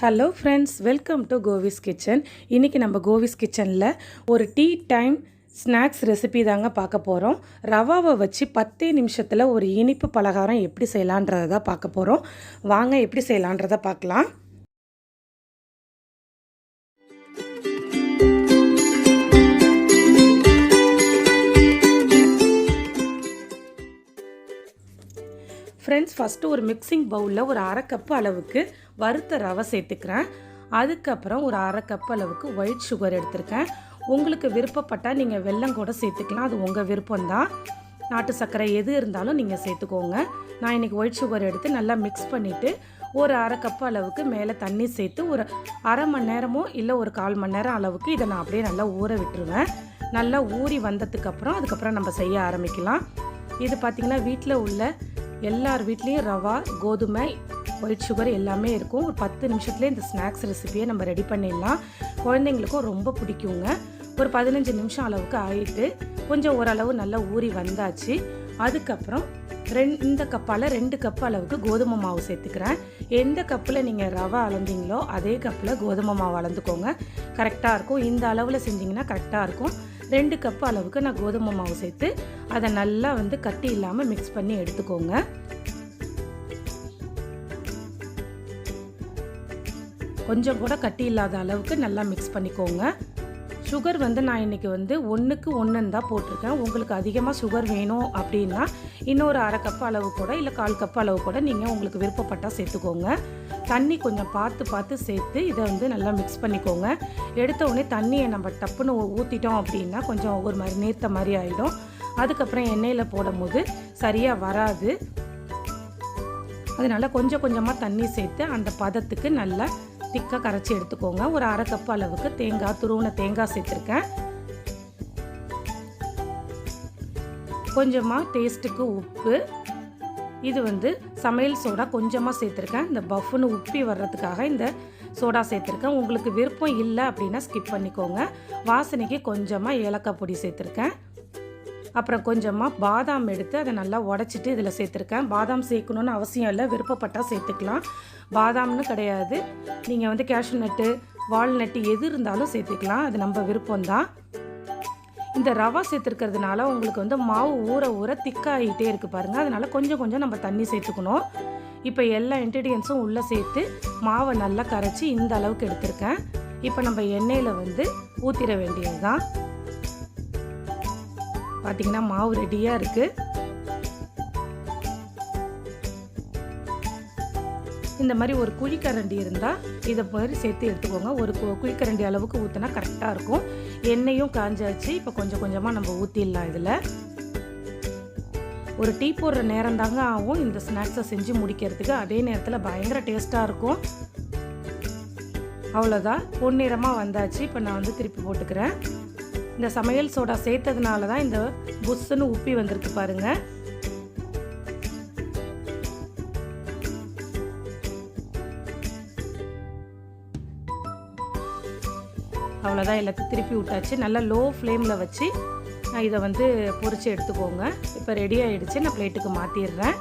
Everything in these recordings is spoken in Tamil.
Hello friends, welcome to Kovi's kitchen. இன்றைக்கி நம்ம கோவிஸ் கிச்சனில் ஒரு டீ டைம் ஸ்நாக்ஸ் ரெசிபி தாங்க பார்க்க போகிறோம். ரவாவை வச்சு 10 நிமிஷத்தில் ஒரு இனிப்பு பலகாரம் எப்படி செய்யலான்றதை தான் பார்க்க போகிறோம். வாங்க எப்படி செய்யலான்றதை பார்க்கலாம். ஃப்ரெண்ட்ஸ், ஃபஸ்ட்டு ஒரு மிக்சிங் பவுலில் ஒரு அரை கப்பு அளவுக்கு வறுத்த ரவை சேர்த்துக்கிறேன். அதுக்கப்புறம் ஒரு அரை கப்பு அளவுக்கு ஒயிட் சுகர் எடுத்திருக்கேன். உங்களுக்கு விருப்பப்பட்டால் நீங்கள் வெல்லம் கூட சேர்த்துக்கலாம், அது உங்கள் விருப்பம்தான். நாட்டு சர்க்கரை எது இருந்தாலும் நீங்கள் சேர்த்துக்கோங்க. நான் இன்றைக்கி ஒயிட் சுகர் எடுத்து நல்லா மிக்ஸ் பண்ணிவிட்டு ஒரு அரை கப்பு அளவுக்கு மேலே தண்ணி சேர்த்து ஒரு அரை மணி நேரமோ இல்லை ஒரு 1/4 மணி நேரம் அளவுக்கு இதை நான் அப்படியே நல்லா ஊற விட்டுருவேன். நல்லா ஊறி வந்ததுக்கப்புறம் அதுக்கப்புறம் நம்ம செய்ய ஆரம்பிக்கலாம். இது பார்த்திங்கன்னா வீட்டில் உள்ள எல்லார் வீட்லேயும் ரவா, கோதுமை, ஒயிட் சுகர் எல்லாமே இருக்கும். ஒரு 10 நிமிஷத்துலேயே இந்த ஸ்நாக்ஸ் ரெசிபியை நம்ம ரெடி பண்ணிடலாம். குழந்தைங்களுக்கும் ரொம்ப பிடிக்குங்க. ஒரு 15 நிமிஷம் அளவுக்கு ஆகிட்டு கொஞ்சம் ஓரளவு நல்லா ஊறி வந்தாச்சு. அதுக்கப்புறம் இந்த கப்பால் 2 கப் அளவுக்கு கோதுமை மாவு சேர்த்துக்கிறேன். எந்த கப்பில் நீங்கள் ரவை அளந்தீங்களோ அதே கப்பில் கோதுமை மாவு அளந்துக்கோங்க, கரெக்டாக இருக்கும். இந்த அளவில் செஞ்சிங்கன்னா கரெக்டாக இருக்கும். 2 கப் அளவுக்கு நான் கோதுமை மாவு சேர்த்து அதை நல்லா கட்டி இல்லாமல் மிக்ஸ் பண்ணி எடுத்துக்கோங்க. கொஞ்சம் கூட கட்டி இல்லாத அளவுக்கு நல்லா மிக்ஸ் பண்ணிக்கோங்க. சுகர் நான் இன்றைக்கி 1க்கு 1 தான் போட்டிருக்கேன். உங்களுக்கு அதிகமாக சுகர் வேணும் அப்படின்னா இன்னொரு அரை கப் அளவு கூட இல்லை 1/4 கப் அளவு கூட நீங்கள் உங்களுக்கு விருப்பப்பட்டால் சேர்த்துக்கோங்க. தண்ணி கொஞ்சம் பார்த்து சேர்த்து இதை நல்லா மிக்ஸ் பண்ணிக்கோங்க. எடுத்த உடனே தண்ணியை நம்ம டப்புன்னு ஊற்றிட்டோம் அப்படின்னா கொஞ்சம் ஒரு மாதிரி நீர்த்த மாதிரி ஆகிடும். அதுக்கப்புறம் எண்ணெயில் போடும் போது சரியாக வராது. அதனால் கொஞ்சம் கொஞ்சமாக தண்ணி சேர்த்து அந்த பதத்துக்கு நல்லா திக்காக கரைச்சி எடுத்துக்கோங்க. ஒரு அரை கப் அளவுக்கு துருவின தேங்காய் சேர்த்துருக்கேன். கொஞ்சமாக டேஸ்ட்டுக்கு உப்பு, இது சமையல் சோடா கொஞ்சமாக சேர்த்துருக்கேன். இந்த பஃப்னு உப்பி வர்றதுக்காக இந்த சோடா சேர்த்துருக்கேன். உங்களுக்கு விருப்பம் இல்லை அப்படின்னா ஸ்கிப் பண்ணிக்கோங்க. வாசனைக்கு கொஞ்சமாக ஏலக்காய் பொடி சேர்த்துருக்கேன். அப்புறம் கொஞ்சமாக பாதாம் எடுத்து அதை நல்லா உடச்சிட்டு இதில் சேர்த்துருக்கேன். பாதாம் சேர்க்கணுன்னு அவசியம் இல்லை, விருப்பப்பட்டால் சேர்த்துக்கலாம். பாதாம்னு கிடையாது, நீங்கள் கேஷ்யூ நட்டு, வால்நட்டு எது இருந்தாலும் சேர்த்துக்கலாம், அது நம்ம விருப்பம்தான். இந்த ரவா சேர்த்துருக்கிறதுனால உங்களுக்கு மாவு ஊற ஊற திக்காகிட்டே இருக்குது பாருங்கள். அதனால் கொஞ்சம் கொஞ்சம் நம்ம தண்ணி சேர்த்துக்கணும். இப்போ எல்லா இன்க்ரீடியன்ஸும் உள்ளே சேர்த்து மாவை நல்லா கரைச்சி இந்த அளவுக்கு எடுத்திருக்கேன். இப்போ நம்ம எண்ணெயில் ஊற்றிட வேண்டியது தான். பார்த்திங்கன்னா மாவு ரெடியாக இருக்குது. இந்த மாதிரி ஒரு குழிக்கரண்டி இருந்தால் இதை மாதிரி சேர்த்து எடுத்துக்கோங்க. ஒரு குழிக்கரண்டி அளவுக்கு ஊற்றினா கரெக்டாக இருக்கும். எண்ணெயும் காஞ்சாச்சு. இப்போ கொஞ்சம் கொஞ்சமாக நம்ம ஊற்றிடலாம். இதில் ஒரு டீ போடுற நேரம் தாங்க ஆகும் இந்த ஸ்நாக்ஸை செஞ்சு முடிக்கிறதுக்கு. அதே நேரத்தில் பயங்கர டேஸ்ட்டாக இருக்கும். அவ்வளோதான், பொன்னிறமாக வந்தாச்சு. இப்போ நான் திருப்பி போட்டுக்கிறேன். இந்த சமையல் சோடா சேர்த்ததுனால தான் இந்த புஷ்ஷுன்னு உப்பி வந்திருக்கு பாருங்கள். அவ்வளோதான், எல்லாத்தையும் திருப்பி விட்டாச்சு. நல்லா லோ ஃப்ளேமில் வச்சு இதை பொரிச்சு எடுத்துக்கோங்க. இப்போ ரெடி ஆகிடுச்சு. நான் பிளேட்டுக்கு மாற்றிடுறேன்.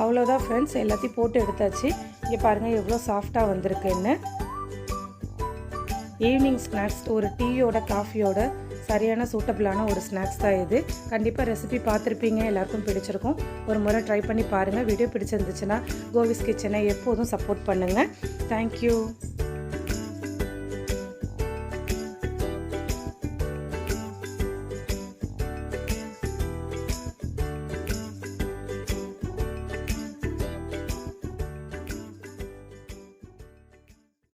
அவ்வளோதான் ஃப்ரெண்ட்ஸ், எல்லாத்தையும் போட்டு எடுத்தாச்சு. இங்கே பாருங்கள் எவ்வளோ சாஃப்டாக வந்திருக்குன்னு. ஈவினிங் ஸ்நாக்ஸ் ஒரு டீயோட காஃபியோட சரியான சூட்டபிளான ஒரு ஸ்நாக்ஸ் தான் இது. கண்டிப்பாக ரெசிபி பார்த்துருப்பீங்க, எல்லாருக்கும் பிடிச்சிருக்கும். ஒரு முறை ட்ரை பண்ணி பாருங்கள். வீடியோ பிடிச்சிருந்துச்சுன்னா கோவிஸ் கிச்சனை எப்போதும் சப்போர்ட் பண்ணுங்கள். தேங்க்யூ.